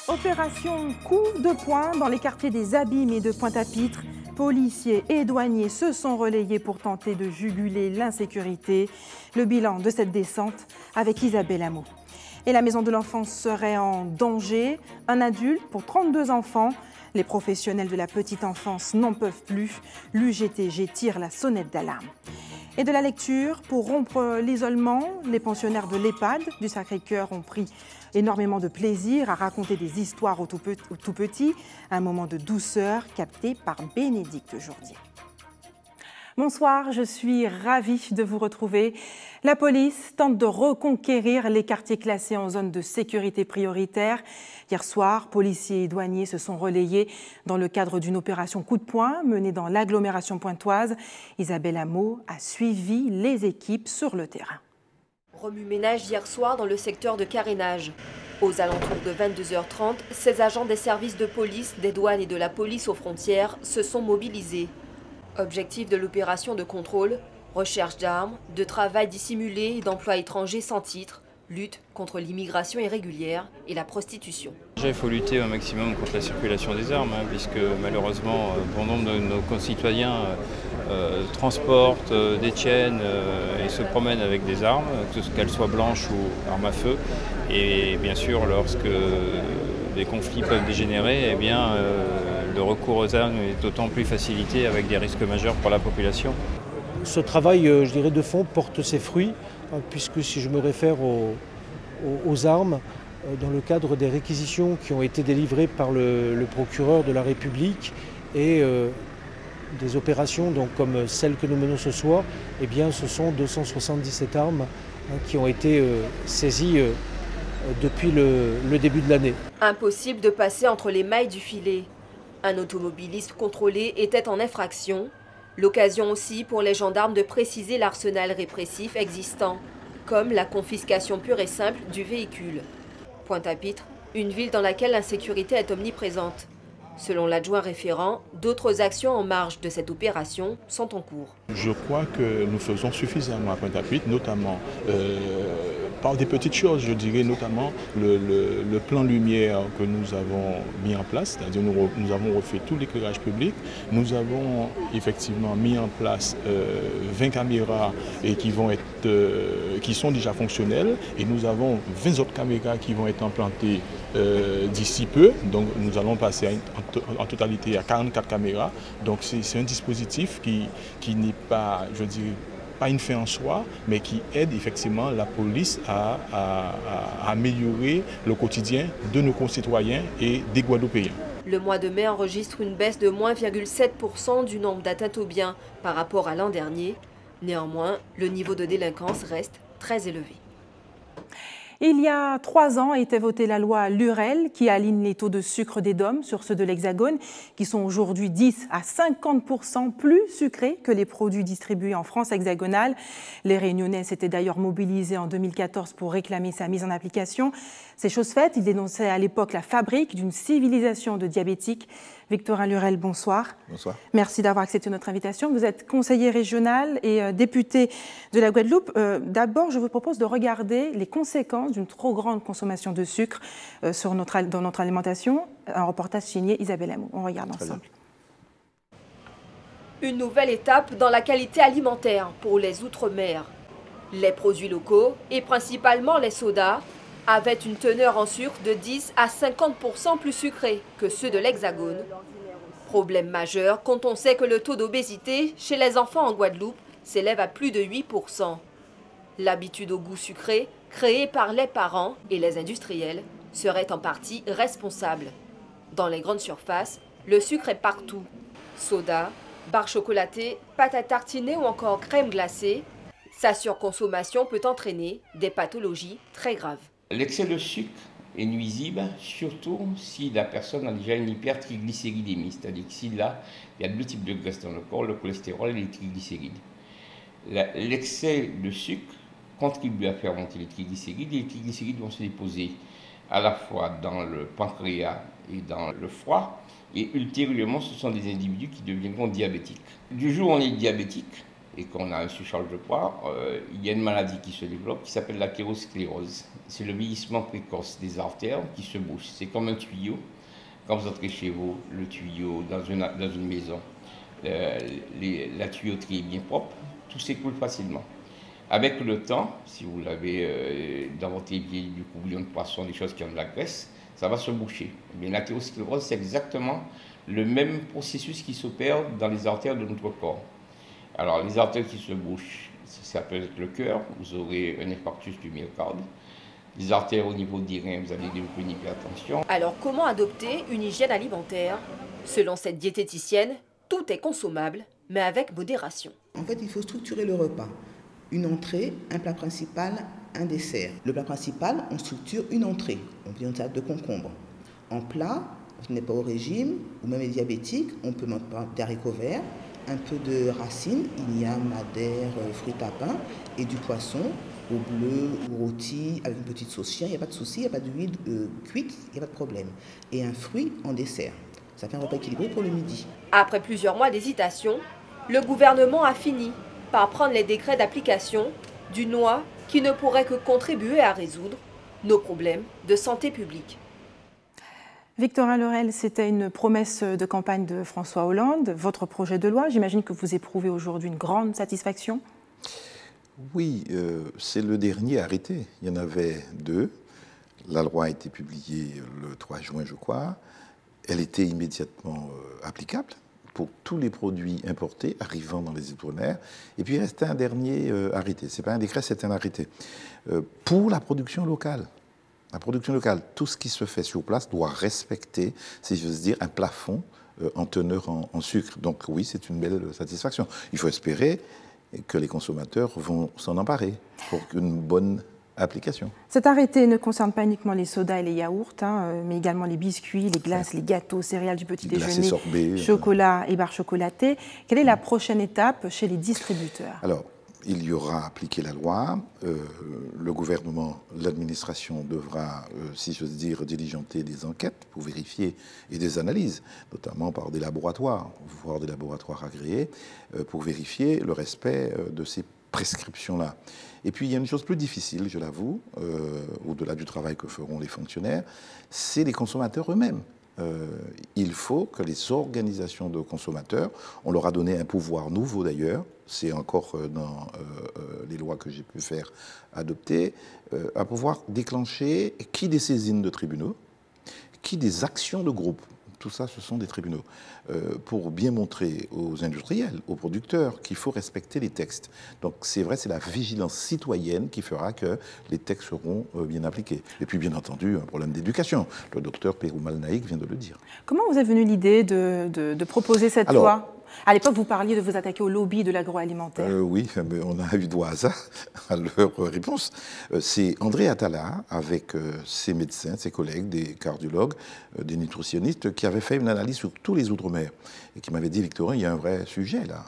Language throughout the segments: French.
Opération coup de poing dans les quartiers des Abîmes et de Pointe-à-Pitre. Policiers et douaniers se sont relayés pour tenter de juguler l'insécurité. Le bilan de cette descente avec Isabelle Hameau. Et la maison de l'enfance serait en danger. Un adulte pour 32 enfants. Les professionnels de la petite enfance n'en peuvent plus. L'UGTG tire la sonnette d'alarme. Et de la lecture, pour rompre l'isolement, les pensionnaires de l'EHPAD du Sacré-Cœur ont pris énormément de plaisir à raconter des histoires aux tout petits, un moment de douceur capté par Bénédicte Jourdier. Bonsoir, je suis ravie de vous retrouver. La police tente de reconquérir les quartiers classés en zone de sécurité prioritaire. Hier soir, policiers et douaniers se sont relayés dans le cadre d'une opération coup de poing menée dans l'agglomération pointoise. Isabelle Hameau a suivi les équipes sur le terrain. Remue-ménage hier soir dans le secteur de carénage. Aux alentours de 22h30, 16 agents des services de police, des douanes et de la police aux frontières se sont mobilisés. Objectif de l'opération de contrôle, recherche d'armes, de travail dissimulé et d'emploi étranger sans titre, lutte contre l'immigration irrégulière et la prostitution. Déjà, il faut lutter au maximum contre la circulation des armes, puisque malheureusement, bon nombre de nos concitoyens transportent, détiennent et se promènent avec des armes, qu'elles soient blanches ou armes à feu. Et bien sûr, lorsque des conflits peuvent dégénérer, le recours aux armes est d'autant plus facilité avec des risques majeurs pour la population. Ce travail, je dirais, de fond porte ses fruits, puisque si je me réfère aux armes, dans le cadre des réquisitions qui ont été délivrées par le procureur de la République et des opérations donc, comme celle que nous menons ce soir, eh bien, ce sont 277 armes qui ont été saisies depuis le début de l'année. Impossible de passer entre les mailles du filet. Un automobiliste contrôlé était en infraction. L'occasion aussi pour les gendarmes de préciser l'arsenal répressif existant, comme la confiscation pure et simple du véhicule. Pointe-à-Pitre, une ville dans laquelle l'insécurité est omniprésente. Selon l'adjoint référent, d'autres actions en marge de cette opération sont en cours. Je crois que nous faisons suffisamment à Pointe-à-Pitre, notamment par des petites choses, je dirais notamment le plan lumière que nous avons mis en place, c'est-à-dire nous avons refait tout l'éclairage public, nous avons effectivement mis en place 20 caméras et qui sont déjà fonctionnelles et nous avons 20 autres caméras qui vont être implantées d'ici peu, donc nous allons passer en totalité à 44 caméras, donc c'est un dispositif qui n'est pas, je dirais, pas une fin en soi, mais qui aide effectivement la police à améliorer le quotidien de nos concitoyens et des Guadeloupéens. Le mois de mai enregistre une baisse de moins 0,7% du nombre d'atteintes aux biens par rapport à l'an dernier. Néanmoins, le niveau de délinquance reste très élevé. Il y a 3 ans était votée la loi Lurel qui aligne les taux de sucre des DOM sur ceux de l'Hexagone, qui sont aujourd'hui 10 à 50% plus sucrés que les produits distribués en France hexagonale. Les Réunionnais s'étaient d'ailleurs mobilisés en 2014 pour réclamer sa mise en application. C'est chose faite, il dénonçait à l'époque la fabrique d'une civilisation de diabétiques. Victorin Lurel, bonsoir. Bonsoir. Merci d'avoir accepté notre invitation. Vous êtes conseiller régional et député de la Guadeloupe. D'abord, je vous propose de regarder les conséquences d'une trop grande consommation de sucre dans notre alimentation. Un reportage signé Isabelle Hameau. On regarde ensemble. Une nouvelle étape dans la qualité alimentaire pour les Outre-mer. Les produits locaux, et principalement les sodas, avaient une teneur en sucre de 10 à 50% plus sucrée que ceux de l'Hexagone. Problème majeur quand on sait que le taux d'obésité chez les enfants en Guadeloupe s'élève à plus de 8%. L'habitude au goût sucré, créée par les parents et les industriels, serait en partie responsable. Dans les grandes surfaces, le sucre est partout. Soda, barres chocolatées, pâte à tartiner ou encore crème glacée, sa surconsommation peut entraîner des pathologies très graves. L'excès de sucre est nuisible, surtout si la personne a déjà une hypertriglycéridémie, c'est-à-dire que si là, il y a 2 types de graisse dans le corps, le cholestérol et les triglycérides. L'excès de sucre contribue à faire monter les triglycérides, et les triglycérides vont se déposer à la fois dans le pancréas et dans le foie, et ultérieurement, ce sont des individus qui deviendront diabétiques. Du jour où on est diabétique, et qu'on a un surcharge de poids, il y a une maladie qui se développe qui s'appelle l'athérosclérose. C'est le vieillissement précoce des artères qui se bouchent. C'est comme un tuyau. Quand vous entrez chez vous, le tuyau dans une maison, la tuyauterie est bien propre, tout s'écoule facilement. Avec le temps, si vous l'avez dans votre évier, du coup, bouillon de poisson, des choses qui ont de la graisse, ça va se boucher. Mais l'athérosclérose, c'est exactement le même processus qui s'opère dans les artères de notre corps. Alors, les artères qui se bouchent, ça peut être le cœur, vous aurez un infarctus du myocarde. Les artères au niveau des reins, vous allez développer une hypertension. Alors, comment adopter une hygiène alimentaire? Selon cette diététicienne, tout est consommable, mais avec modération. En fait, il faut structurer le repas. Une entrée, un plat principal, un dessert. Le plat principal, on structure une entrée. On fait une salade de concombre. En plat, si on n'est pas au régime, ou même les diabétiques, on peut mettre des haricots verts, un peu de racines, igname, madère, fruits à pain, et du poisson, au bleu ou rôti, avec une petite sauce chien, il n'y a pas de souci, il n'y a pas d'huile cuite, il n'y a pas de problème. Et un fruit en dessert. Ça fait un repas équilibré pour le midi. Après plusieurs mois d'hésitation, le gouvernement a fini par prendre les décrets d'application d'une loi qui ne pourrait que contribuer à résoudre nos problèmes de santé publique. Victorin Lorel, c'était une promesse de campagne de François Hollande, votre projet de loi. J'imagine que vous éprouvez aujourd'hui une grande satisfaction. Oui, c'est le dernier arrêté. Il y en avait 2. La loi a été publiée le 3 juin, je crois. Elle était immédiatement applicable pour tous les produits importés arrivant dans les Outre-mer. Et puis il restait un dernier arrêté. Ce n'est pas un décret, c'est un arrêté. Pour la production locale. La production locale, tout ce qui se fait sur place doit respecter, si j'ose dire, un plafond en teneur en sucre. Donc oui, c'est une belle satisfaction. Il faut espérer que les consommateurs vont s'en emparer pour une bonne application. Cet arrêté ne concerne pas uniquement les sodas et les yaourts, mais également les biscuits, les glaces, les gâteaux, céréales du petit déjeuner, sorbets, chocolat et barres chocolatées. Quelle est la prochaine étape chez les distributeurs? Alors, il y aura appliqué la loi. Le gouvernement, l'administration devra, si j'ose dire, diligenter des enquêtes pour vérifier et des analyses, notamment par des laboratoires, voire des laboratoires agréés, pour vérifier le respect de ces prescriptions-là. Et puis, il y a une chose plus difficile, je l'avoue, au-delà du travail que feront les fonctionnaires, c'est les consommateurs eux-mêmes. Il faut que les organisations de consommateurs, on leur a donné un pouvoir nouveau d'ailleurs, c'est encore dans les lois que j'ai pu faire adopter, un pouvoir déclencher qui des saisines de tribunaux, qui des actions de groupe. Tout ça, ce sont des tribunaux, pour bien montrer aux industriels, aux producteurs, qu'il faut respecter les textes. Donc c'est vrai, c'est la vigilance citoyenne qui fera que les textes seront bien appliqués. Et puis bien entendu, un problème d'éducation. Le docteur Péroumal Naïk vient de le dire. Comment vous est venue l'idée de proposer cette loi ? À l'époque, vous parliez de vous attaquer au lobby de l'agroalimentaire. Oui, mais on a eu droit à ça, à leur réponse. C'est André Atala, avec ses médecins, ses collègues, des cardiologues, des nutritionnistes, qui avaient fait une analyse sur tous les Outre-mer et qui m'avaient dit, Victorin, il y a un vrai sujet là,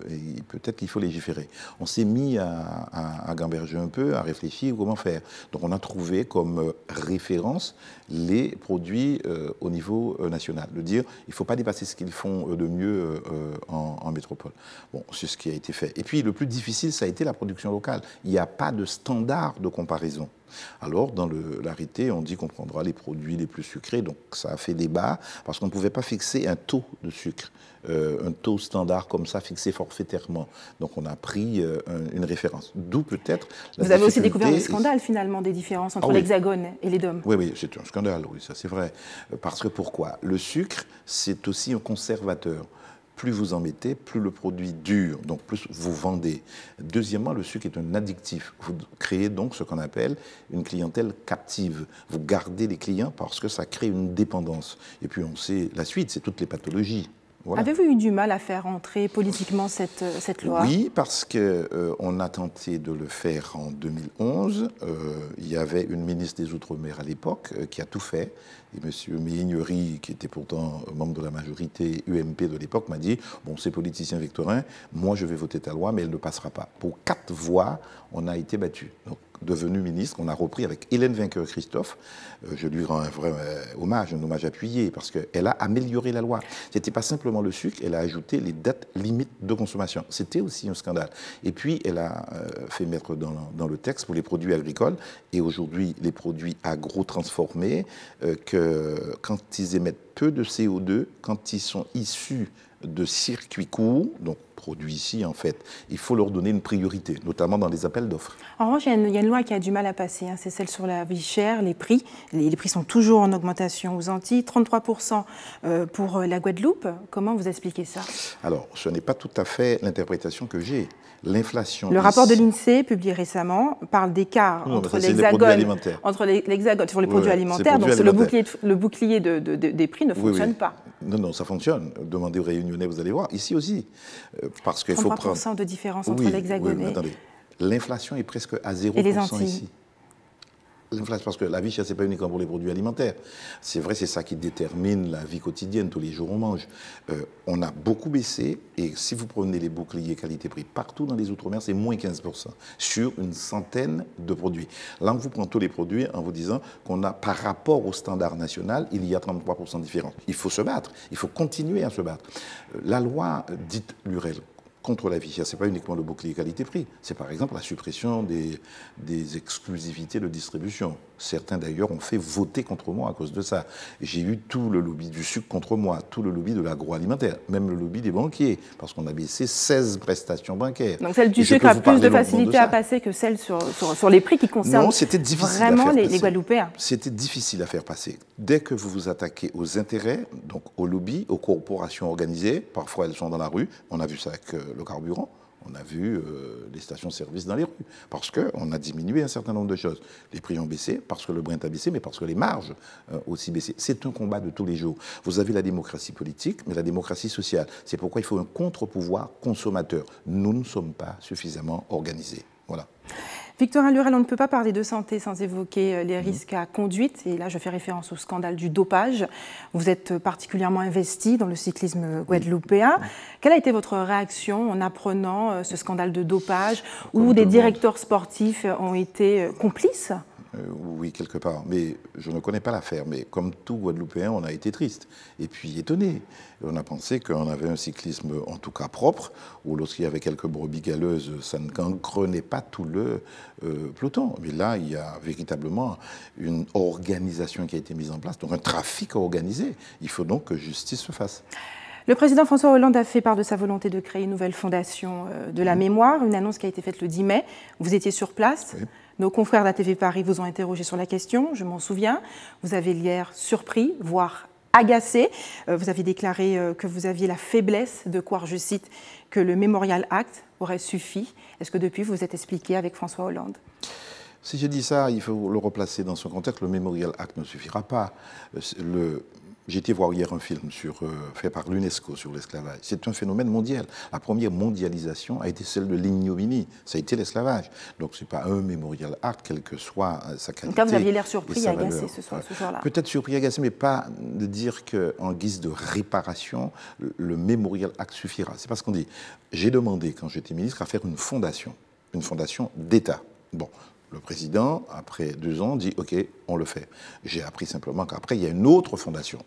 et peut-être qu'il faut légiférer. On s'est mis à gamberger un peu, à réfléchir comment faire. Donc on a trouvé comme référence les produits au niveau national. De dire, il ne faut pas dépasser ce qu'ils font de mieux en métropole. Bon, c'est ce qui a été fait. Et puis le plus difficile, ça a été la production locale. Il n'y a pas de standard de comparaison. Alors, dans l'arrêté, on dit qu'on prendra les produits les plus sucrés, donc ça a fait débat, parce qu'on ne pouvait pas fixer un taux de sucre, un taux standard comme ça, fixé forfaitairement. Donc on a pris une référence. D'où peut-être la Vous avez aussi découvert le scandale, finalement, des différences entre l'Hexagone et les DOM. Oui, oui, c'est un scandale, oui, ça c'est vrai. Parce que pourquoi? Le sucre, c'est aussi un conservateur. Plus vous en mettez, plus le produit dure, donc plus vous vendez. Deuxièmement, le sucre est un addictif. Vous créez donc ce qu'on appelle une clientèle captive. Vous gardez les clients parce que ça crée une dépendance. Et puis on sait la suite, c'est toutes les pathologies. Voilà. Avez-vous eu du mal à faire entrer politiquement cette loi? Oui, parce qu'on a tenté de le faire en 2011. Il y avait une ministre des Outre-mer à l'époque qui a tout fait. Et M. Méignery, qui était pourtant membre de la majorité UMP de l'époque, m'a dit « Bon, c'est politicien Victorin, moi je vais voter ta loi, mais elle ne passera pas. » Pour 4 voix, on a été battus. Donc devenue ministre, on a repris avec Hélène Vainqueur-Christophe. Je lui rends un vrai hommage, un hommage appuyé, parce qu'elle a amélioré la loi. Ce n'était pas simplement le sucre, elle a ajouté les dates limites de consommation. C'était aussi un scandale. Et puis, elle a fait mettre dans le texte pour les produits agricoles, et aujourd'hui, les produits agro-transformés, que quand ils émettent peu de CO2, quand ils sont issus de circuits courts, donc produits ici en fait, il faut leur donner une priorité, notamment dans les appels d'offres. En revanche, il y a une loi qui a du mal à passer, hein, c'est celle sur la vie chère, les prix. Les prix sont toujours en augmentation aux Antilles, 33% pour la Guadeloupe. Comment vous expliquez ça? Alors, ce n'est pas tout à fait l'interprétation que j'ai. L'inflation. Le rapport de l'INSEE, publié récemment, parle d'écart entre l'Hexagone sur les produits alimentaires. Donc le bouclier des prix ne fonctionne pas. Non, ça fonctionne. Demandez aux Réunionnais, vous allez voir. Ici aussi. Parce qu'il faut prendre... 33% de différence entre l'Hexagone et... Attendez. L'inflation est presque à 0% et les Antilles. Ici. L'inflation, parce que la vie chère, ce n'est pas uniquement pour les produits alimentaires. C'est vrai, c'est ça qui détermine la vie quotidienne. Tous les jours, on mange. On a beaucoup baissé. Et si vous prenez les boucliers qualité-prix partout dans les Outre-mer, c'est moins 15% sur une centaine de produits. Là, on vous prend tous les produits en vous disant qu'on a, par rapport au standard national, il y a 33% de différence. Il faut se battre. Il faut continuer à se battre. La loi dite Lurel contre la vie chère, ce n'est pas uniquement le bouclier qualité-prix, c'est par exemple la suppression des exclusivités de distribution. Certains d'ailleurs ont fait voter contre moi à cause de ça. J'ai eu tout le lobby du sucre contre moi, tout le lobby de l'agroalimentaire, même le lobby des banquiers, parce qu'on a baissé 16 prestations bancaires. Donc celle du sucre a plus de facilité à passer que celle sur les prix qui concernent vraiment les Guadeloupéens. C'était difficile à faire passer. Dès que vous vous attaquez aux intérêts, donc aux lobbies, aux corporations organisées, parfois elles sont dans la rue, on a vu ça avec le carburant, on a vu les stations-service dans les rues, parce qu'on a diminué un certain nombre de choses. Les prix ont baissé, parce que le Brent a baissé, mais parce que les marges ont aussi baissé. C'est un combat de tous les jours. Vous avez la démocratie politique, mais la démocratie sociale. C'est pourquoi il faut un contre-pouvoir consommateur. Nous ne sommes pas suffisamment organisés. Voilà. Victorin Lurel, on ne peut pas parler de santé sans évoquer les risques à conduite. Et là, je fais référence au scandale du dopage. Vous êtes particulièrement investi dans le cyclisme guadeloupéen. Quelle a été votre réaction en apprenant ce scandale de dopage où des directeurs sportifs ont été complices ? Oui, quelque part. Mais je ne connais pas l'affaire. Mais comme tout Guadeloupéen, on a été triste. Et puis étonné. On a pensé qu'on avait un cyclisme en tout cas propre, où lorsqu'il y avait quelques brebis galeuses, ça ne gangrenait pas tout le peloton. Mais là, il y a véritablement une organisation qui a été mise en place, donc un trafic organisé. Il faut donc que justice se fasse. Le président François Hollande a fait part de sa volonté de créer une nouvelle fondation de la mémoire, une annonce qui a été faite le 10 mai. Vous étiez sur place. Oui. Nos confrères d'ATV Paris vous ont interrogé sur la question, je m'en souviens. Vous avez l'air surpris, voire agacé. Vous avez déclaré que vous aviez la faiblesse de croire, je cite, que le Memorial Act aurait suffi. Est-ce que depuis, vous vous êtes expliqué avec François Hollande ? Si je dis ça, il faut le replacer dans son contexte. Le Memorial Act ne suffira pas. J'ai été voir hier un film fait par l'UNESCO sur l'esclavage. C'est un phénomène mondial. La première mondialisation a été celle de l'ignominie. Ça a été l'esclavage. Donc ce n'est pas un Memorial Act, quelle que soit sa qualité. Donc là, vous aviez l'air surpris et agacé ce jour-là. Peut-être surpris et agacé, mais pas de dire qu'en guise de réparation, le Memorial Act suffira. C'est parce qu'on dit, j'ai demandé, quand j'étais ministre, à faire une fondation d'État. Bon. Le président, après 2 ans, dit « OK, on le fait ». J'ai appris simplement qu'après, il y a une autre fondation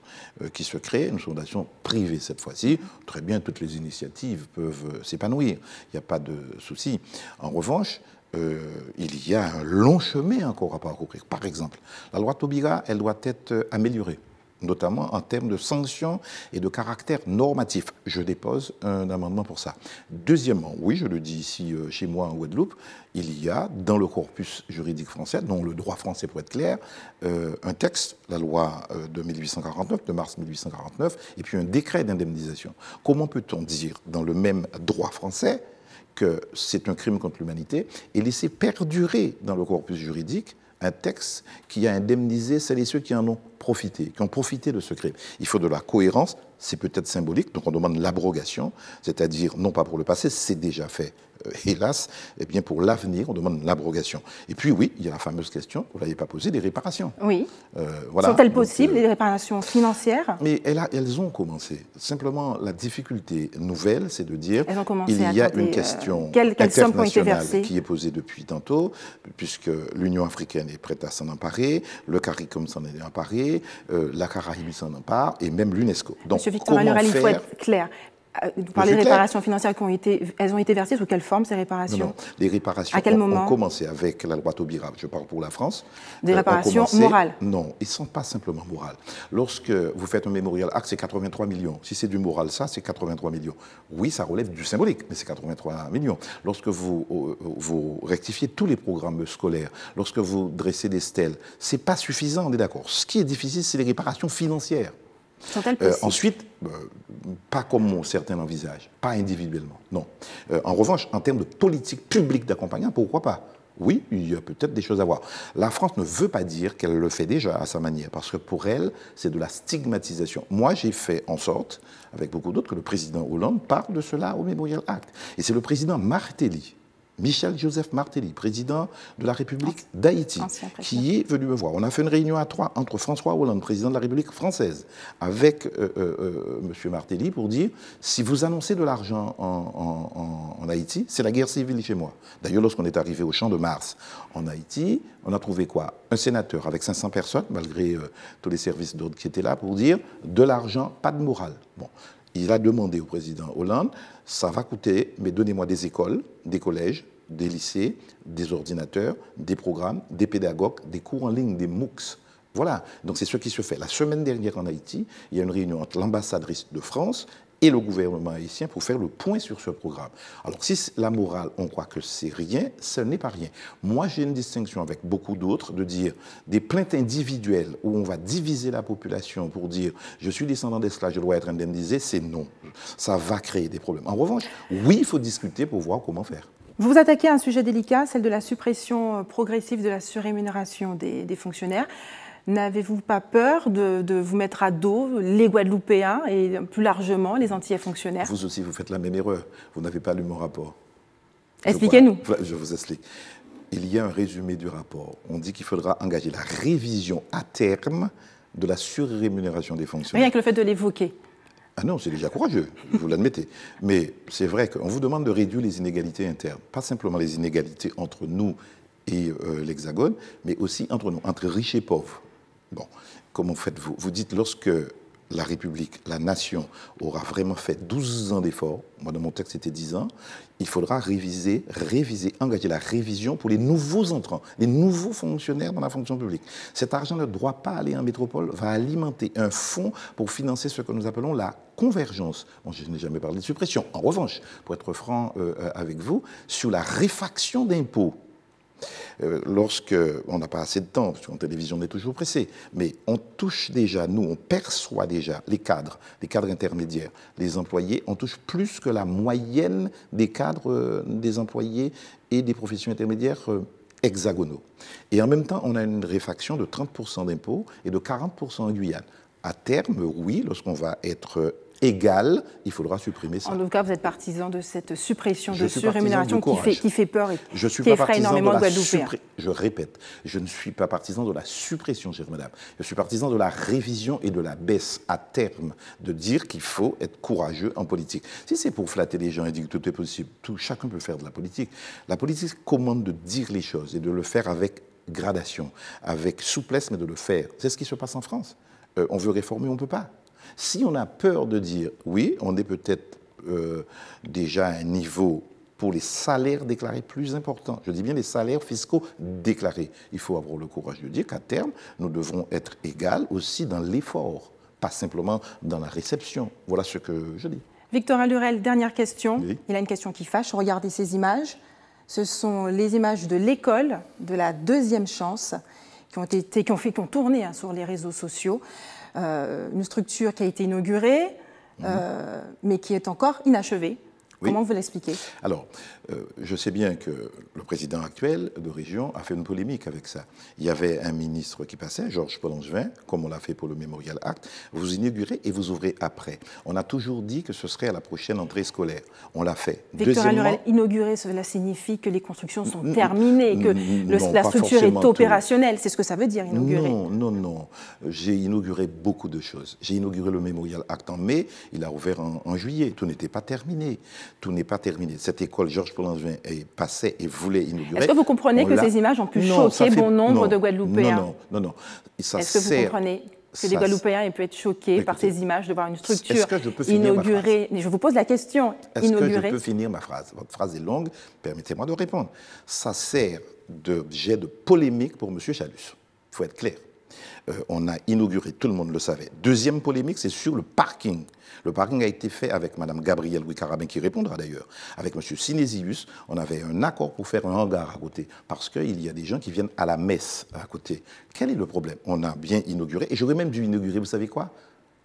qui se crée, une fondation privée cette fois-ci. Très bien, toutes les initiatives peuvent s'épanouir, il n'y a pas de souci. En revanche, il y a un long chemin encore à parcourir. Par exemple, la loi Taubira, elle doit être améliorée, notamment en termes de sanctions et de caractère normatif. Je dépose un amendement pour ça. Deuxièmement, oui, je le dis ici chez moi en Guadeloupe, il y a dans le corpus juridique français, dont le droit français pour être clair, un texte, la loi de 1849, de mars 1849, et puis un décret d'indemnisation. Comment peut-on dire dans le même droit français que c'est un crime contre l'humanité et laisser perdurer dans le corpus juridique un texte qui a indemnisé celles et ceux qui en ont profité, qui ont profité de ce crime. Il faut de la cohérence, c'est peut-être symbolique, donc on demande l'abrogation, c'est-à-dire, non pas pour le passé, c'est déjà fait, hélas, eh bien pour l'avenir, on demande l'abrogation. Et puis oui, il y a la fameuse question, vous ne l'avez pas posée, des réparations. Oui. Voilà. Sont-elles possibles, les réparations financières? Mais elles ont commencé. Simplement, la difficulté nouvelle, c'est de dire qu'il y a une question internationale qui est posée depuis tantôt, puisque l'Union africaine est prête à s'en emparer, le CARICOM s'en est emparé, la Caraïbe s'en empare, et même l'UNESCO. Donc, Monsieur Victor Lurel, il faut être clair. Vous parlez de réparations financières elles ont été versées sous quelle forme, ces réparations? Non, les réparations ont commencé avec la loi Taubira, je parle pour la France. Des réparations morales? Non, ils ne sont pas simplement morales. Lorsque vous faites un Memorial Act, c'est 83 millions. Si c'est du moral, ça, c'est 83 millions. Oui, ça relève du symbolique, mais c'est 83 millions. Lorsque vous rectifiez tous les programmes scolaires, lorsque vous dressez des stèles, ce n'est pas suffisant, on est d'accord. Ce qui est difficile, c'est les réparations financières. Sont-elles possibles? Ensuite, pas comme certains l'envisagent, pas individuellement, non. En revanche, en termes de politique publique d'accompagnement, pourquoi pas? Oui, il y a peut-être des choses à voir. La France ne veut pas dire qu'elle le fait déjà à sa manière, parce que pour elle, c'est de la stigmatisation. Moi, j'ai fait en sorte, avec beaucoup d'autres, que le président Hollande parle de cela au Memorial Act. Et c'est le président Martelly, Michel-Joseph Martelly, président de la République d'Haïti, qui est venu me voir. On a fait une réunion à 3 entre François Hollande, président de la République française, avec M. Martelly pour dire, si vous annoncez de l'argent en Haïti, c'est la guerre civile chez moi. D'ailleurs, lorsqu'on est arrivé au Champ de Mars en Haïti, on a trouvé quoi? Un sénateur avec 500 personnes, malgré tous les services d'ordre qui étaient là, pour dire, de l'argent, pas de morale. Bon. Il a demandé au président Hollande, ça va coûter, mais donnez-moi des écoles, des collèges, des lycées, des ordinateurs, des programmes, des pédagogues, des cours en ligne, des MOOCs. Voilà, donc c'est ce qui se fait. La semaine dernière en Haïti, il y a une réunion entre l'ambassadrice de France et le gouvernement haïtien pour faire le point sur ce programme. Alors si la morale, on croit que c'est rien, ce n'est pas rien. Moi, j'ai une distinction avec beaucoup d'autres de dire des plaintes individuelles où on va diviser la population pour dire je suis descendant d'esclaves, je dois être indemnisé, c'est non. Ça va créer des problèmes. En revanche, oui, il faut discuter pour voir comment faire. Vous vous attaquez à un sujet délicat, celle de la suppression progressive de la surrémunération des fonctionnaires. N'avez-vous pas peur de vous mettre à dos les Guadeloupéens et plus largement les Antillais fonctionnaires? Vous aussi, vous faites la même erreur. Vous n'avez pas lu mon rapport. Expliquez-nous. Je vous explique. Il y a un résumé du rapport. On dit qu'il faudra engager la révision à terme de la surrémunération des fonctionnaires. Rien que le fait de l'évoquer. Ah non, c'est déjà courageux, vous l'admettez. Mais c'est vrai qu'on vous demande de réduire les inégalités internes. Pas simplement les inégalités entre nous et l'Hexagone, mais aussi entre nous, entre riches et pauvres. Bon, comment faites-vous? Vous dites lorsque la République, la nation, aura vraiment fait 12 ans d'efforts, moi dans mon texte c'était 10 ans, il faudra réviser, engager la révision pour les nouveaux entrants, les nouveaux fonctionnaires dans la fonction publique. Cet argent ne doit pas aller en métropole, va alimenter un fonds pour financer ce que nous appelons la convergence. Bon, je n'ai jamais parlé de suppression. En revanche, pour être franc avec vous, sur la réfaction d'impôts, lorsqu'on n'a pas assez de temps, parce qu'en télévision on est toujours pressé, mais on touche déjà, nous, on perçoit déjà les cadres intermédiaires, les employés, on touche plus que la moyenne des cadres, des employés et des professions intermédiaires hexagonaux. Et en même temps, on a une réfaction de 30% d'impôts et de 40% en Guyane. À terme, oui, lorsqu'on va être égal, il faudra supprimer ça. En tout cas, vous êtes partisan de cette suppression de surrémunération qui fait peur et qui effraie énormément de Guadeloupéens. Je répète, je ne suis pas partisan de la suppression, chère madame. Je suis partisan de la révision et de la baisse à terme, de dire qu'il faut être courageux en politique. Si c'est pour flatter les gens et dire que tout est possible, chacun peut faire de la politique. La politique commande de dire les choses et de le faire avec gradation, avec souplesse, mais de le faire. C'est ce qui se passe en France. On veut réformer, on ne peut pas. Si on a peur de dire, oui, on est peut-être déjà à un niveau pour les salaires déclarés plus important, je dis bien les salaires fiscaux déclarés, il faut avoir le courage de dire qu'à terme, nous devrons être égaux aussi dans l'effort, pas simplement dans la réception. Voilà ce que je dis. Victor Lurel, dernière question. Oui. Il a une question qui fâche. Regardez ces images. Ce sont les images de l'école de la deuxième chance qui ont tourné sur les réseaux sociaux. Une structure qui a été inaugurée, mais qui est encore inachevée. Comment vous l'expliquez? Alors, je sais bien que le président actuel de région a fait une polémique avec ça. Il y avait un ministre qui passait, Georges Paul-Langevin, comme on l'a fait pour le Memorial Act. Vous inaugurez et vous ouvrez après. On a toujours dit que ce serait à la prochaine entrée scolaire. On l'a fait. Victorin Lurel, inaugurer, cela signifie que les constructions sont terminées, que la structure est opérationnelle. C'est ce que ça veut dire, inaugurer. Non. J'ai inauguré beaucoup de choses. J'ai inauguré le Memorial Act en mai. Il a ouvert en juillet. Tout n'était pas terminé. Tout n'est pas terminé. Cette école, Georges Paul-Langevin passait et voulait inaugurer. Est-ce que vous comprenez que ces images ont pu choquer bon nombre de Guadeloupéens? Non. Est-ce que vous comprenez que les Guadeloupéens peuvent être choqués par ces images de voir une structure inaugurée? Je vous pose la question. Est-ce que je peux finir ma phrase? Votre phrase est longue, permettez-moi de répondre. Ça sert d'objet de polémique pour M. Chalus. Il faut être clair. On a inauguré, tout le monde le savait. Deuxième polémique, c'est sur le parking. Le parking a été fait avec Mme Gabrielle Louis-Carabin, qui répondra d'ailleurs, avec M. Sinésius. On avait un accord pour faire un hangar à côté, parce qu'il y a des gens qui viennent à la messe à côté. Quel est le problème? On a bien inauguré, et j'aurais même dû inaugurer, vous savez quoi?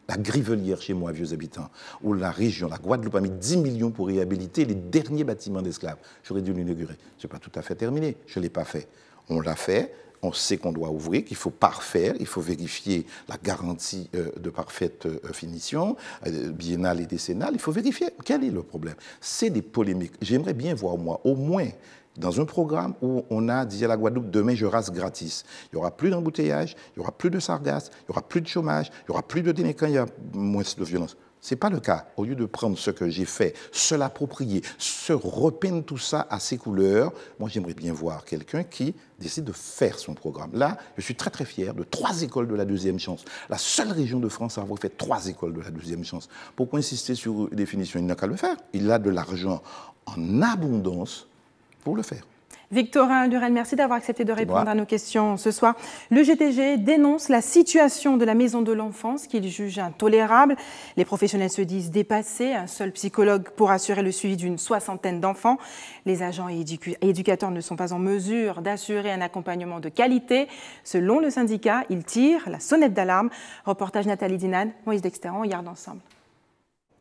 La Grivelière chez moi, vieux habitants, où la région, la Guadeloupe a mis 10 millions pour réhabiliter les derniers bâtiments d'esclaves. J'aurais dû l'inaugurer. Ce n'est pas tout à fait terminé, je ne l'ai pas fait. On l'a fait. On sait qu'on doit ouvrir, qu'il faut parfaire, il faut vérifier la garantie de parfaite finition, biennale et décennale. Il faut vérifier. Quel est le problème? C'est des polémiques. J'aimerais bien voir, moi, au moins, dans un programme où on a dit à la Guadeloupe, demain je rase gratis. Il n'y aura plus d'embouteillage, il n'y aura plus de sargasses, il n'y aura plus de chômage, il n'y aura plus de délinquants, il y a moins de violence. Ce n'est pas le cas. Au lieu de prendre ce que j'ai fait, se l'approprier, se repeindre tout ça à ses couleurs, moi j'aimerais bien voir quelqu'un qui décide de faire son programme. Là, je suis très très fier de 3 écoles de la deuxième chance. La seule région de France à avoir fait 3 écoles de la deuxième chance. Pourquoi insister sur une définition? Il n'a qu'à le faire. Il a de l'argent en abondance pour le faire. Victorin Lurel, merci d'avoir accepté de répondre à nos questions ce soir. Le GTG dénonce la situation de la maison de l'enfance qu'il juge intolérable. Les professionnels se disent dépassés. Un seul psychologue pour assurer le suivi d'une 60aine d'enfants. Les agents et éducateurs ne sont pas en mesure d'assurer un accompagnement de qualité. Selon le syndicat, ils tirent la sonnette d'alarme. Reportage Nathalie Dinan, Moïse Dexter, on regarde ensemble.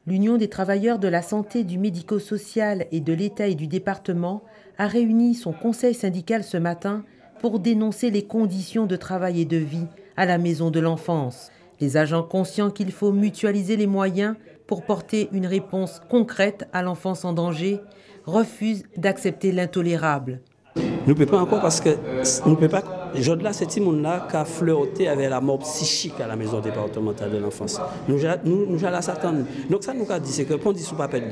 L'Union des travailleurs de la santé, du médico-social et de l'État et du département a réuni son conseil syndical ce matin pour dénoncer les conditions de travail et de vie à la maison de l'enfance. Les agents conscients qu'il faut mutualiser les moyens pour porter une réponse concrète à l'enfance en danger refusent d'accepter l'intolérable. Nous ne pouvons pas encore parce que nous ne pouvons pas. Aujourd'hui, c'est ce monde-là qui a flirté avec la mort psychique à la maison départementale de l'enfance. Nous allons s'attendre. Donc ça nous a dit, c'est que quand on dit sous papier,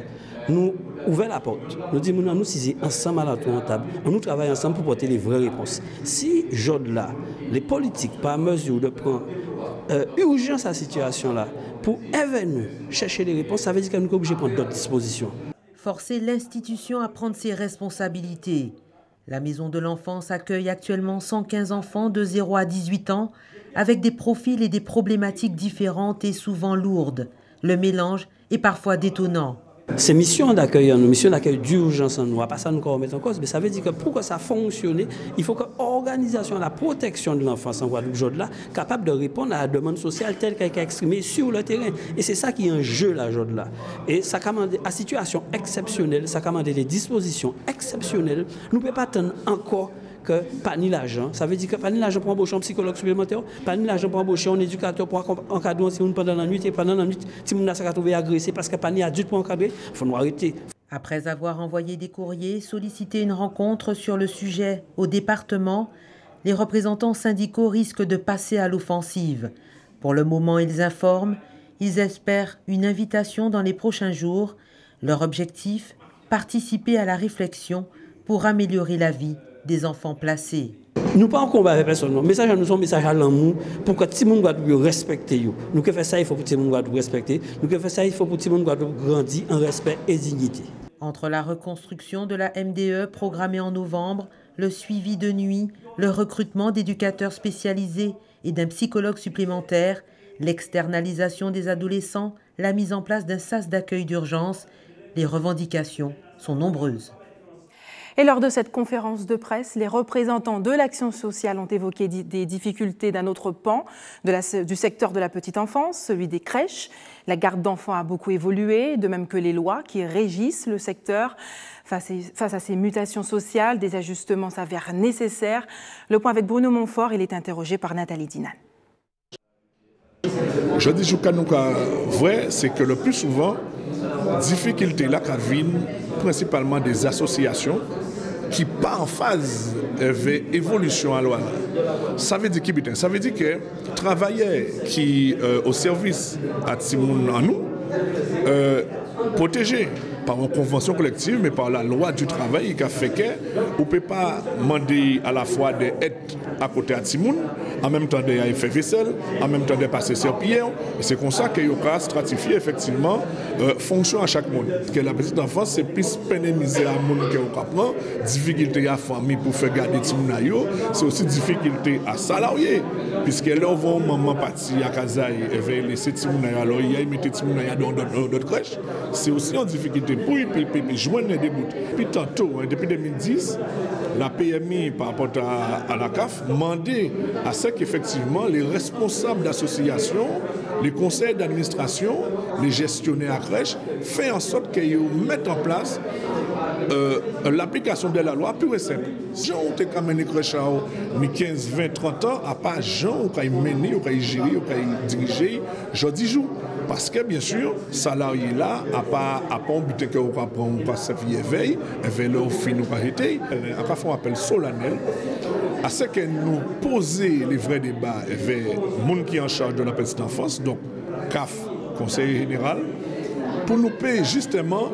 nous ouvrons la porte. Nous disons, nous sommes ensemble à la table. Nous travaillons ensemble pour porter les vraies réponses. Si aujourd'hui, les politiques, par mesure de prendre urgence à cette situation-là, pour venir chercher les réponses, ça veut dire que nous sommes obligés de prendre d'autres dispositions. Forcer l'institution à prendre ses responsabilités. La maison de l'enfance accueille actuellement 115 enfants de 0 à 18 ans avec des profils et des problématiques différentes et souvent lourdes. Le mélange est parfois détonnant. Ces missions d'accueil, nos missions d'accueil d'urgence, on ne va pas ça nous remettre en cause, mais ça veut dire que pour que ça fonctionne, il faut que l'organisation, la protection de l'enfance en Guadeloupe aujourd'hui là, capable de répondre à la demande sociale telle qu'elle est exprimée sur le terrain. Et c'est ça qui est en jeu là aujourd'hui là. Et ça commande à situation exceptionnelle, ça commande des dispositions exceptionnelles. Nous ne pouvons pas attendre encore que pas ni l'argent. Ça veut dire que pas ni l'argent pour embaucher un psychologue supplémentaire, pas ni l'argent pour embaucher un éducateur pour encadrer si on pendant la nuit et pendant la nuit, si on a trouvé agressé parce que pas ni adulte pour encadrer, il faut nous arrêter. Après avoir envoyé des courriers, sollicité une rencontre sur le sujet au département, les représentants syndicaux risquent de passer à l'offensive. Pour le moment, ils informent, ils espèrent une invitation dans les prochains jours. Leur objectif, participer à la réflexion pour améliorer la vie des enfants placés. Nous pas en combat avec personne. Le message à nous, c'est un message à l'amour pour que tout le monde doit respecter. Nous que faire ça, il faut que tout le monde doit respecter. Nous que faire ça, il faut que tout le monde doit grandir en respect et dignité. Entre la reconstruction de la MDE programmée en novembre, le suivi de nuit, le recrutement d'éducateurs spécialisés et d'un psychologue supplémentaire, l'externalisation des adolescents, la mise en place d'un sas d'accueil d'urgence, les revendications sont nombreuses. Et lors de cette conférence de presse, les représentants de l'action sociale ont évoqué des difficultés d'un autre pan du secteur de la petite enfance, celui des crèches. La garde d'enfants a beaucoup évolué, de même que les lois qui régissent le secteur. Face à ces mutations sociales, des ajustements s'avèrent nécessaires. Le point avec Bruno Montfort, il est interrogé par Nathalie Dinan. Je dis que vrai, c'est que le plus souvent, difficulté là viennent principalement des associations qui pas en phase avec l'évolution à loi. Ça veut dire qui ça veut dire que travailleurs qui au service à Timoun en nous protégés par une convention collective, mais par la loi du travail qui a fait qu'on ne peut pas demander à la fois d'être à côté à Timoun, en même temps de faire vaisselle, en même temps de passer sur pied. C'est comme ça qu'il y a stratifié effectivement fonction à chaque monde. Parce que la petite enfance, c'est plus pénaliser à monde qui apprend, difficulté à la famille pour faire garder Timoun, c'est aussi difficulté à salarié. Puisque là, on voit maman partir à Kazaï et va laisser Timoun, alors il y a mis Timoun dans d'autres crèches. C'est aussi une difficulté pour joindre des bouts. Puis tantôt, depuis 2010, la PMI par rapport à la CAF demandait à ce qu'effectivement les responsables d'associations, les conseils d'administration, les gestionnaires à crèche, fassent en sorte qu'ils mettent en place l'application de la loi pure et simple. Si on a quand même une crèche à 15, 20, 30 ans, à pas gens qui mener, qui gérer, qui diriger, je dis jour. Parce que bien sûr, salarié là, à pas un but que on va prendre pas sa vie éveil, là au fin nous arrêter, à pas faire un appel solennel à ce que nous poser les vrais débats avec les gens qui sont en charge de la petite enfance, donc CAF, Conseil général, pour nous payer justement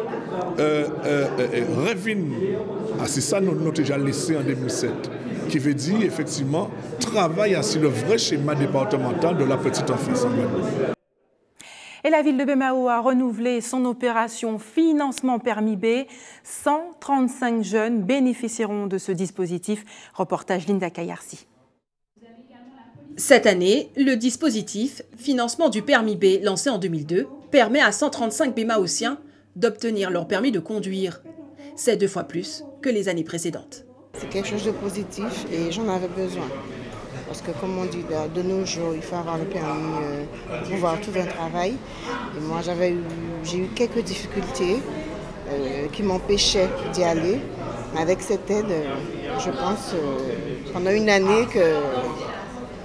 revenir à c'est ça nous avons déjà laissé en 2007, qui veut dire effectivement travailler sur le vrai schéma départemental de la petite enfance. Et la ville de Bemao a renouvelé son opération Financement Permis B. 135 jeunes bénéficieront de ce dispositif. Reportage Linda Kayarsi. Cette année, le dispositif Financement du Permis B, lancé en 2002, permet à 135 Bémaotiens d'obtenir leur permis de conduire. C'est 2 fois plus que les années précédentes. C'est quelque chose de positif et j'en avais besoin. Parce que comme on dit, de nos jours, il faut avoir le permis pour pouvoir trouver un travail. Et moi, j'ai eu quelques difficultés qui m'empêchaient d'y aller. Mais avec cette aide, je pense pendant une année que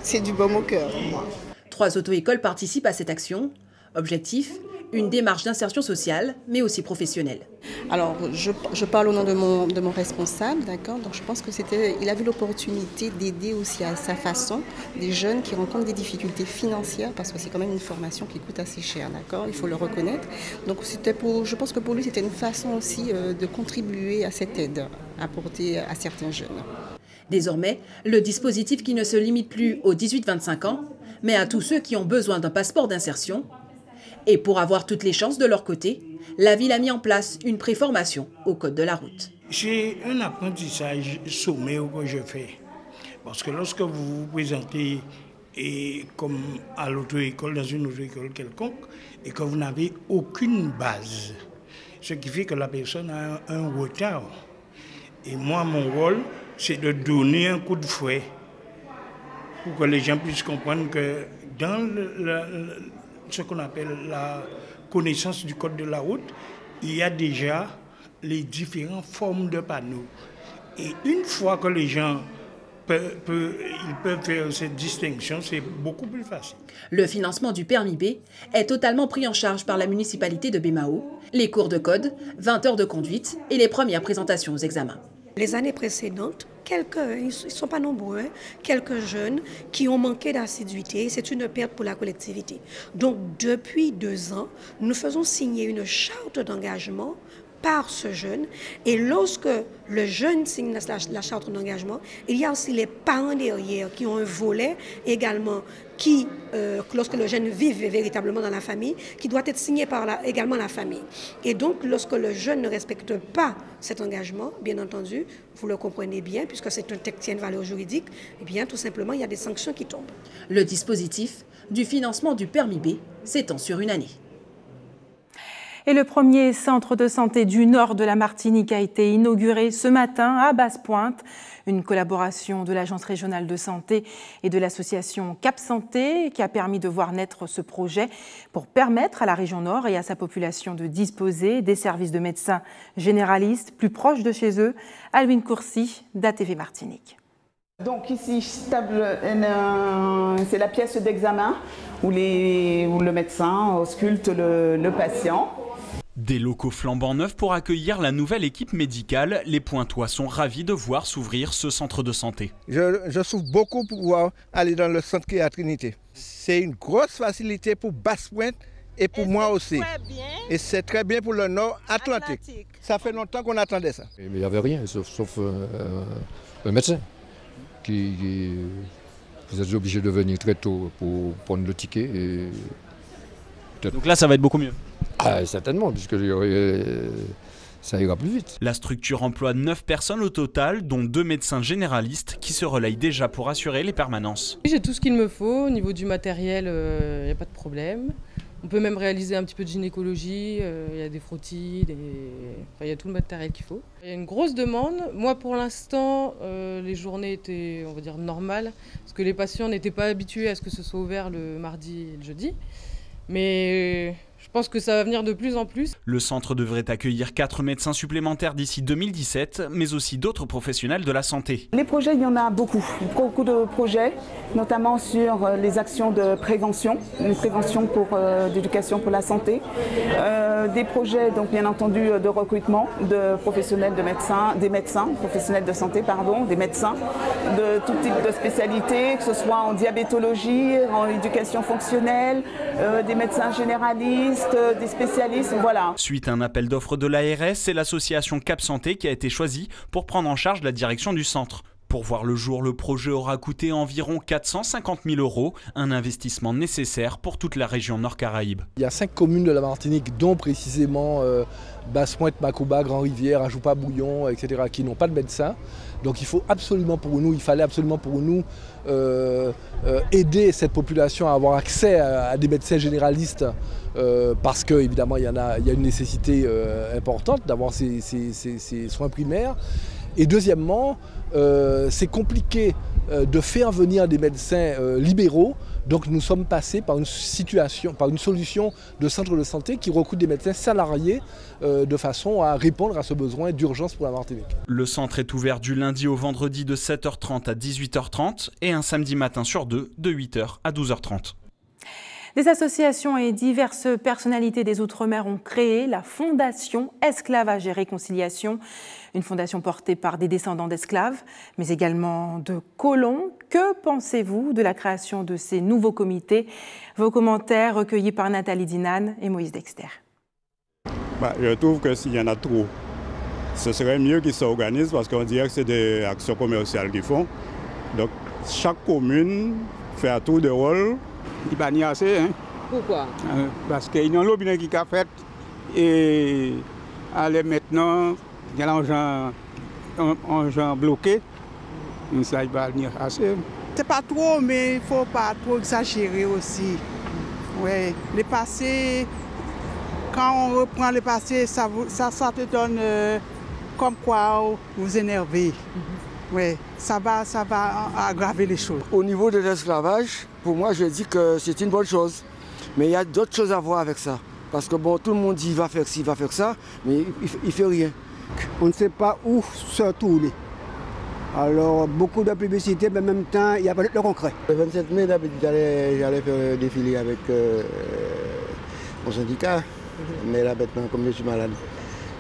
c'est du baume au cœur pour moi. 3 auto-écoles participent à cette action. Objectif, une démarche d'insertion sociale, mais aussi professionnelle. Alors, je parle au nom de mon responsable, d'accord. Donc, je pense que il a vu l'opportunité d'aider aussi à sa façon des jeunes qui rencontrent des difficultés financières, parce que c'est quand même une formation qui coûte assez cher, d'accord. Il faut le reconnaître. Donc, je pense que pour lui, c'était une façon aussi de contribuer à cette aide apportée à certains jeunes. Désormais, le dispositif qui ne se limite plus aux 18-25 ans, mais à tous ceux qui ont besoin d'un passeport d'insertion. Et pour avoir toutes les chances de leur côté, la ville a mis en place une préformation au code de la route. C'est un apprentissage sommaire que je fais. Parce que lorsque vous vous présentez comme à l'auto-école, dans une auto-école quelconque, et que vous n'avez aucune base, ce qui fait que la personne a un retard. Et moi, mon rôle, c'est de donner un coup de fouet pour que les gens puissent comprendre que dans ce qu'on appelle la connaissance du code de la route, il y a déjà les différentes formes de panneaux. Et une fois que les gens peuvent faire cette distinction, c'est beaucoup plus facile. Le financement du permis B est totalement pris en charge par la municipalité de Bemao, les cours de code, 20 heures de conduite et les premières présentations aux examens. Les années précédentes, ils ne sont pas nombreux, quelques jeunes qui ont manqué d'assiduité. C'est une perte pour la collectivité. Donc, depuis 2 ans, nous faisons signer une charte d'engagement par ce jeune. Et lorsque le jeune signe la charte d'engagement, il y a aussi les parents derrière qui ont un volet également qui, lorsque le jeune vit véritablement dans la famille, qui doit être signé par également la famille. Et donc, lorsque le jeune ne respecte pas cet engagement, bien entendu, vous le comprenez bien, puisque c'est un texte qui a une valeur juridique, eh bien, tout simplement, il y a des sanctions qui tombent. Le dispositif du financement du permis B s'étend sur une année. Et le premier centre de santé du nord de la Martinique a été inauguré ce matin à Basse-Pointe. Une collaboration de l'Agence régionale de santé et de l'association Cap Santé qui a permis de voir naître ce projet pour permettre à la région nord et à sa population de disposer des services de médecins généralistes plus proches de chez eux. Alwin Courcy, d'ATV Martinique. Donc ici, c'est la pièce d'examen où le médecin ausculte le patient. Des locaux flambant neufs pour accueillir la nouvelle équipe médicale, les Pointois sont ravis de voir s'ouvrir ce centre de santé. Je souffre beaucoup pour pouvoir aller dans le centre qui est à Trinité. C'est une grosse facilité pour Basse-Pointe et pour moi aussi. Et c'est très bien pour le nord Atlantique. Ça fait longtemps qu'on attendait ça. Mais il n'y avait rien, sauf un médecin. Vous êtes obligé de venir très tôt pour prendre le ticket. Donc là, ça va être beaucoup mieux. Ah, certainement, puisque ça ira plus vite. La structure emploie 9 personnes au total, dont 2 médecins généralistes qui se relayent déjà pour assurer les permanences. J'ai tout ce qu'il me faut. Au niveau du matériel, il n'y a pas de problème. On peut même réaliser un petit peu de gynécologie, il y a des frottis, il y a tout le matériel qu'il faut. Il y a une grosse demande. Moi, pour l'instant, les journées étaient, on va dire, normales, parce que les patients n'étaient pas habitués à ce que ce soit ouvert le mardi et le jeudi. Mais je pense que ça va venir de plus en plus. Le centre devrait accueillir 4 médecins supplémentaires d'ici 2017, mais aussi d'autres professionnels de la santé. Les projets, il y en a beaucoup de projets, notamment sur les actions de prévention, une prévention d'éducation pour la santé. Des projets, donc bien entendu, de recrutement de professionnels des médecins, professionnels de santé, pardon, des médecins de tout type de spécialités, que ce soit en diabétologie, en éducation fonctionnelle, des médecins généralistes, des spécialistes, voilà. Suite à un appel d'offres de l'ARS, c'est l'association Cap Santé qui a été choisie pour prendre en charge la direction du centre. Pour voir le jour, le projet aura coûté environ 450 000 €, un investissement nécessaire pour toute la région Nord-Caraïbe. Il y a 5 communes de la Martinique, dont précisément Basse-Pointe, Macouba, Grand-Rivière, Ajoupa-Bouillon, etc., qui n'ont pas de médecin. Donc il fallait absolument pour nous aider cette population à avoir accès à des médecins généralistes parce qu'évidemment il y a une nécessité importante d'avoir ces soins primaires. Et deuxièmement, c'est compliqué de faire venir des médecins libéraux. Donc nous sommes passés par une solution de centre de santé qui recrute des médecins salariés de façon à répondre à ce besoin d'urgence pour la Martinique. Le centre est ouvert du lundi au vendredi de 7h30 à 18h30 et un samedi matin sur 2 de 8h à 12h30. Des associations et diverses personnalités des Outre-mer ont créé la Fondation Esclavage et Réconciliation, une fondation portée par des descendants d'esclaves, mais également de colons. Que pensez-vous de la création de ces nouveaux comités? Vos commentaires recueillis par Nathalie Dinan et Moïse Dexter. Je trouve que s'il y en a trop, ce serait mieux qu'ils s'organisent parce qu'on dirait que c'est des actions commerciales qu'ils font. Donc chaque commune fait un tour de rôle. Il n'y a pas assez. Hein? Pourquoi? Parce qu'il y a un lobby qui a fait et allez maintenant, il y a l'argent bloqué. Ça ne va pas venir assez. C'est pas trop, mais il ne faut pas trop exagérer aussi. Ouais. Les passés, quand on reprend les passés, ça te donne comme quoi vous énervez. Oui, ça va aggraver les choses. Au niveau de l'esclavage, pour moi, je dis que c'est une bonne chose. Mais il y a d'autres choses à voir avec ça. Parce que bon, tout le monde dit il va faire ci, il va faire ça, mais il ne fait rien. On ne sait pas où se tourner. Alors, beaucoup de publicité, mais en même temps, il n'y a pas de concret. Le 27 mai, j'allais faire un défilé avec mon syndicat. Mais là, maintenant, comme je suis malade,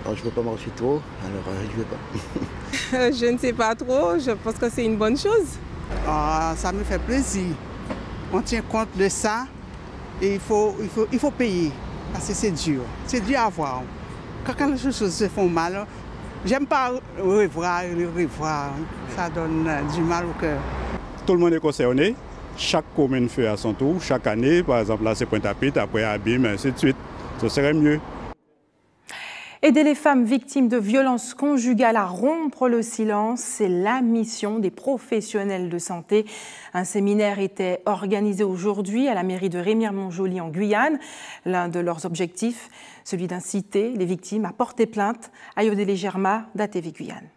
alors je ne peux pas marcher trop, alors je ne vais pas. Je ne sais pas trop, je pense que c'est une bonne chose. Ça me fait plaisir. On tient compte de ça et il faut payer, parce que c'est dur à voir. Quand les choses se font mal, j'aime pas revoir, ça donne du mal au cœur. Tout le monde est concerné, chaque commune fait à son tour, chaque année, par exemple là c'est Pointe-à-Pitre, après Abîme, ainsi de suite. Ce serait mieux. Aider les femmes victimes de violences conjugales à rompre le silence, c'est la mission des professionnels de santé. Un séminaire était organisé aujourd'hui à la mairie de Remire-Montjoly en Guyane. L'un de leurs objectifs, celui d'inciter les victimes à porter plainte. Ayodele Germa, d'ATV Guyane.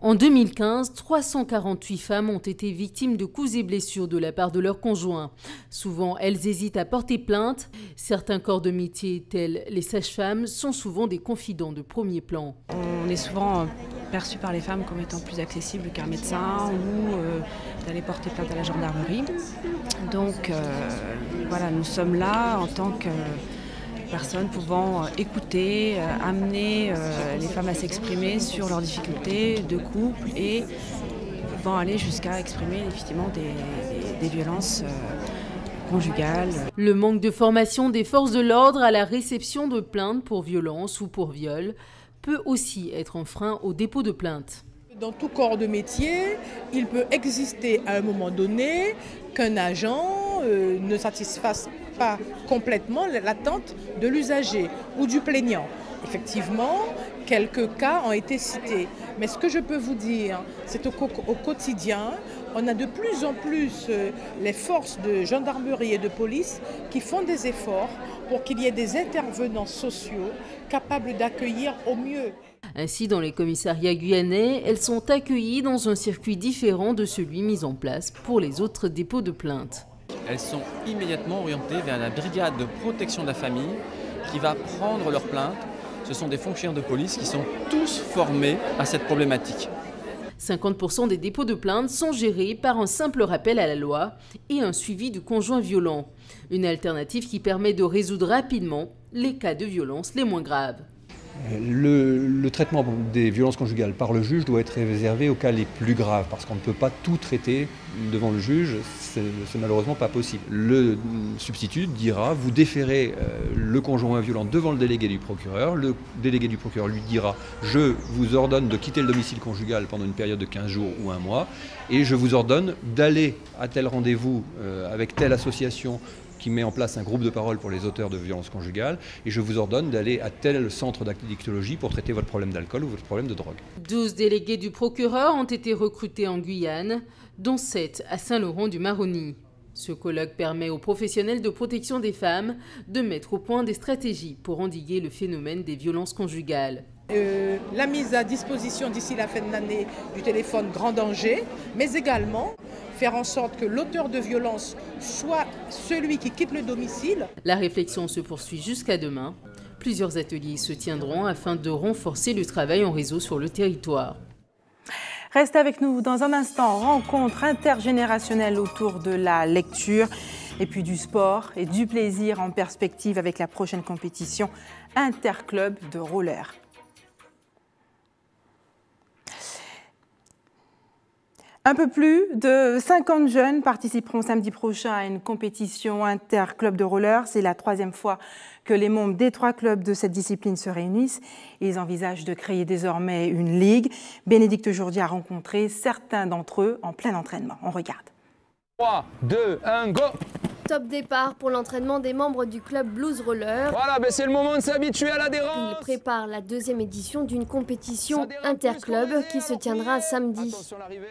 En 2015, 348 femmes ont été victimes de coups et blessures de la part de leurs conjoints. Souvent, elles hésitent à porter plainte. Certains corps de métier, tels les sages-femmes, sont souvent des confidents de premier plan. On est souvent perçu par les femmes comme étant plus accessible qu'un médecin ou d'aller porter plainte à la gendarmerie. Donc voilà, nous sommes là en tant que personnes pouvant écouter, amener les femmes à s'exprimer sur leurs difficultés de couple et pouvant aller jusqu'à exprimer effectivement des violences conjugales. Le manque de formation des forces de l'ordre à la réception de plaintes pour violence ou pour viol peut aussi être un frein au dépôt de plainte. Dans tout corps de métier, il peut exister à un moment donné qu'un agent ne satisfasse pas complètement l'attente de l'usager ou du plaignant. Effectivement, quelques cas ont été cités. Mais ce que je peux vous dire, c'est qu'au quotidien, on a de plus en plus les forces de gendarmerie et de police qui font des efforts pour qu'il y ait des intervenants sociaux capables d'accueillir au mieux. Ainsi, dans les commissariats guyanais, elles sont accueillies dans un circuit différent de celui mis en place pour les autres dépôts de plainte. Elles sont immédiatement orientées vers la brigade de protection de la famille qui va prendre leurs plaintes. Ce sont des fonctionnaires de police qui sont tous formés à cette problématique. 50% des dépôts de plainte sont gérés par un simple rappel à la loi et un suivi du conjoint violent. Une alternative qui permet de résoudre rapidement les cas de violence les moins graves. Le traitement des violences conjugales par le juge doit être réservé aux cas les plus graves parce qu'on ne peut pas tout traiter devant le juge, c'est malheureusement pas possible. Le substitut dira, vous déférez le conjoint violent devant le délégué du procureur lui dira, je vous ordonne de quitter le domicile conjugal pendant une période de 15 jours ou un mois et je vous ordonne d'aller à tel rendez-vous avec telle association qui met en place un groupe de parole pour les auteurs de violences conjugales et je vous ordonne d'aller à tel centre d'addictologie pour traiter votre problème d'alcool ou votre problème de drogue. 12 délégués du procureur ont été recrutés en Guyane, dont 7 à Saint-Laurent-du-Maroni. Ce colloque permet aux professionnels de protection des femmes de mettre au point des stratégies pour endiguer le phénomène des violences conjugales. La mise à disposition d'ici la fin de l'année du téléphone grand danger, mais également faire en sorte que l'auteur de violence soit celui qui quitte le domicile. La réflexion se poursuit jusqu'à demain. Plusieurs ateliers se tiendront afin de renforcer le travail en réseau sur le territoire. Restez avec nous dans un instant. Rencontre intergénérationnelle autour de la lecture et puis du sport et du plaisir en perspective avec la prochaine compétition interclub de roller. Un peu plus de 50 jeunes participeront samedi prochain à une compétition interclub de roller. C'est la 3e fois que les membres des 3 clubs de cette discipline se réunissent. Ils envisagent de créer désormais une ligue. Bénédicte Jourdi a rencontré certains d'entre eux en plein entraînement. On regarde. 3, 2, 1, go! Top départ pour l'entraînement des membres du club Blues Roller. Voilà, c'est le moment de s'habituer à l'adhérence. Ils préparent la 2e édition d'une compétition interclub qui se tiendra samedi.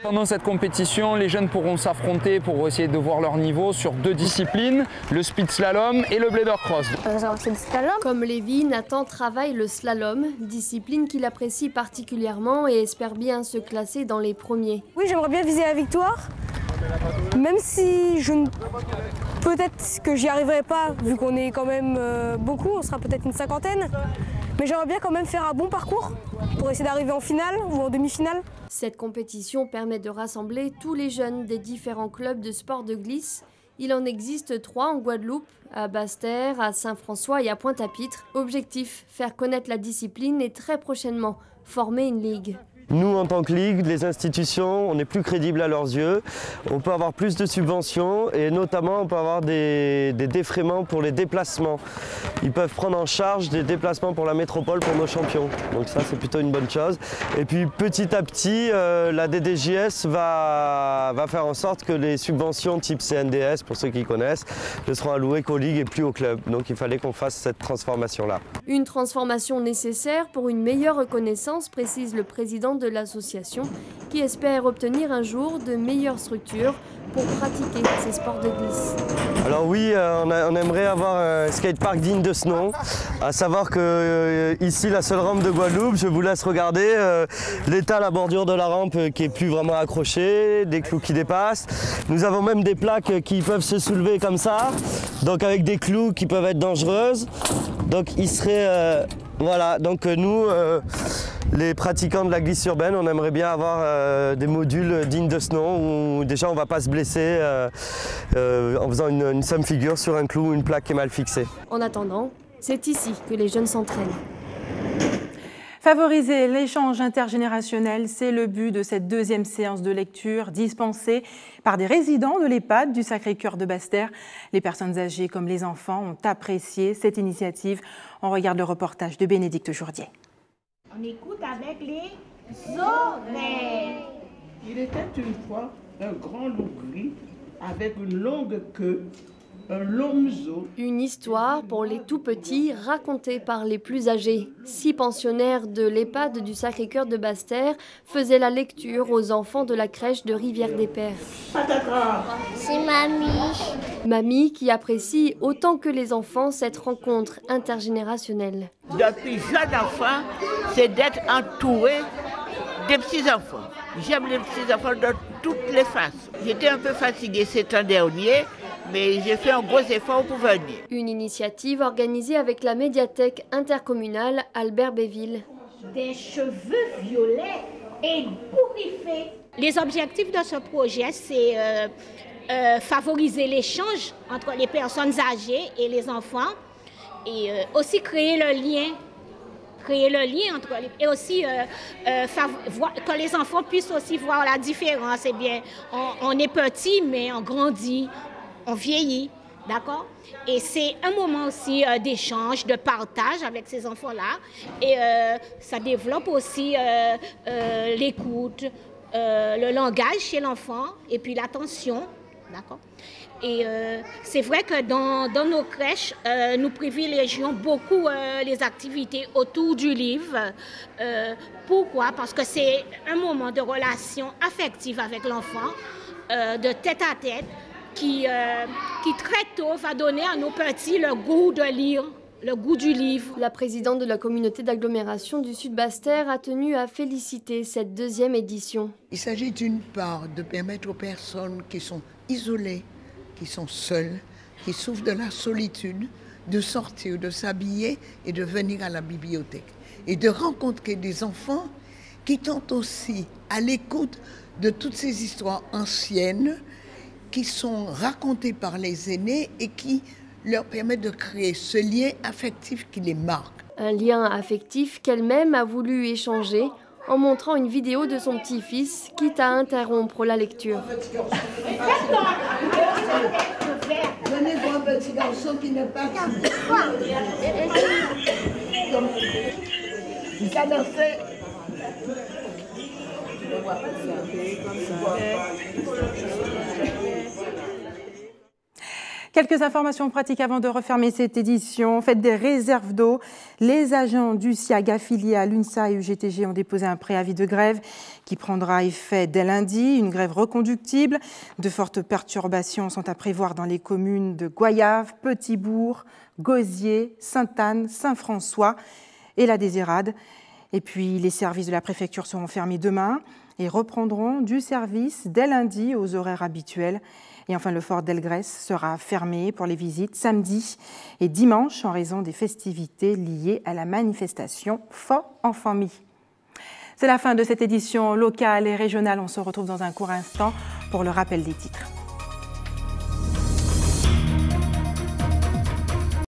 Pendant cette compétition, les jeunes pourront s'affronter pour essayer de voir leur niveau sur 2 disciplines, le speed slalom et le bladder cross. Comme Lévi, Nathan travaille le slalom, discipline qu'il apprécie particulièrement et espère bien se classer dans les premiers. Oui, j'aimerais bien viser la victoire, même si peut-être que j'y arriverai pas, vu qu'on est quand même beaucoup, on sera peut-être une 50aine. Mais j'aimerais bien quand même faire un bon parcours pour essayer d'arriver en finale ou en demi-finale. Cette compétition permet de rassembler tous les jeunes des différents clubs de sport de glisse. Il en existe 3 en Guadeloupe, à Basse-Terre, à Saint-François et à Pointe-à-Pitre. Objectif, faire connaître la discipline et très prochainement former une ligue. Nous, en tant que Ligue, les institutions, on est plus crédibles à leurs yeux. On peut avoir plus de subventions et notamment on peut avoir des défraiements pour les déplacements. Ils peuvent prendre en charge des déplacements pour la métropole pour nos champions. Donc ça, c'est plutôt une bonne chose. Et puis petit à petit, la DDJS va faire en sorte que les subventions type CNDS, pour ceux qui connaissent, ne seront allouées qu'aux ligues et plus aux clubs. Donc il fallait qu'on fasse cette transformation-là. Une transformation nécessaire pour une meilleure reconnaissance, précise le président de l'association, qui espère obtenir un jour de meilleures structures pour pratiquer ces sports de glisse. Alors oui, on aimerait avoir un skatepark digne de ce nom, à savoir que ici, la seule rampe de Guadeloupe, je vous laisse regarder l'état, la bordure de la rampe qui est plus vraiment accrochée, des clous qui dépassent. Nous avons même des plaques qui peuvent se soulever comme ça, donc avec des clous qui peuvent être dangereuses. Donc il serait, voilà, donc nous, les pratiquants de la glisse urbaine, on aimerait bien avoir des modules dignes de ce nom où déjà on ne va pas se blesser en faisant une somme figure sur un clou ou une plaque qui est mal fixée. En attendant, c'est ici que les jeunes s'entraînent. Favoriser l'échange intergénérationnel, c'est le but de cette deuxième séance de lecture dispensée par des résidents de l'EHPAD du Sacré-Cœur de Basse-Terre. Les personnes âgées comme les enfants ont apprécié cette initiative. On regarde le reportage de Bénédicte Jourdier. On écoute avec les oreilles. Il était une fois un grand loup gris avec une longue queue, un long museau. Une histoire pour les tout-petits racontée par les plus âgés. 6 pensionnaires de l'EHPAD du Sacré-Cœur de Basse-Terre faisaient la lecture aux enfants de la crèche de Rivière-des-Pères. C'est mamie. Mamie qui apprécie autant que les enfants cette rencontre intergénérationnelle. Depuis jeune enfant, c'est d'être entouré des petits-enfants. J'aime les petits-enfants de toutes les faces. J'étais un peu fatiguée ces temps derniers, mais j'ai fait un gros effort pour venir. Une initiative organisée avec la médiathèque intercommunale Albert Béville. Des cheveux violets et bourriffés. Les objectifs de ce projet, c'est favoriser l'échange entre les personnes âgées et les enfants et aussi créer le lien entre les... Et aussi que les enfants puissent aussi voir la différence. Eh bien, on est petit, mais on grandit, on vieillit, d'accord? Et c'est un moment aussi d'échange, de partage avec ces enfants-là. Et ça développe aussi l'écoute, le langage chez l'enfant et puis l'attention, d'accord? Et c'est vrai que dans nos crèches, nous privilégions beaucoup les activités autour du livre. Pourquoi? Parce que c'est un moment de relation affective avec l'enfant, de tête à tête, qui très tôt va donner à nos petits le goût de lire, le goût du livre. La présidente de la communauté d'agglomération du Sud Basse-Terre a tenu à féliciter cette deuxième édition. Il s'agit d'une part de permettre aux personnes qui sont isolées, qui sont seules, qui souffrent de la solitude, de sortir, de s'habiller et de venir à la bibliothèque. Et de rencontrer des enfants qui tentent aussi à l'écoute de toutes ces histoires anciennes qui sont racontées par les aînés et qui leur permettent de créer ce lien affectif qui les marque. Un lien affectif qu'elle-même a voulu échanger en montrant une vidéo de son petit-fils, quitte à interrompre la lecture. Donnez-moi un petit garçon qui n'est pas il a dansé. Quelques informations pratiques avant de refermer cette édition. Faites des réserves d'eau. Les agents du SIAG affiliés à l'UNSA et UGTG ont déposé un préavis de grève qui prendra effet dès lundi. Une grève reconductible. De fortes perturbations sont à prévoir dans les communes de Goyave, Petit-Bourg, Gosier, Sainte-Anne, Saint-François et la Désirade. Et puis les services de la préfecture seront fermés demain et reprendront du service dès lundi aux horaires habituels. Et enfin, le fort d'Elgrès sera fermé pour les visites samedi et dimanche en raison des festivités liées à la manifestation Fort en famille. C'est la fin de cette édition locale et régionale. On se retrouve dans un court instant pour le rappel des titres.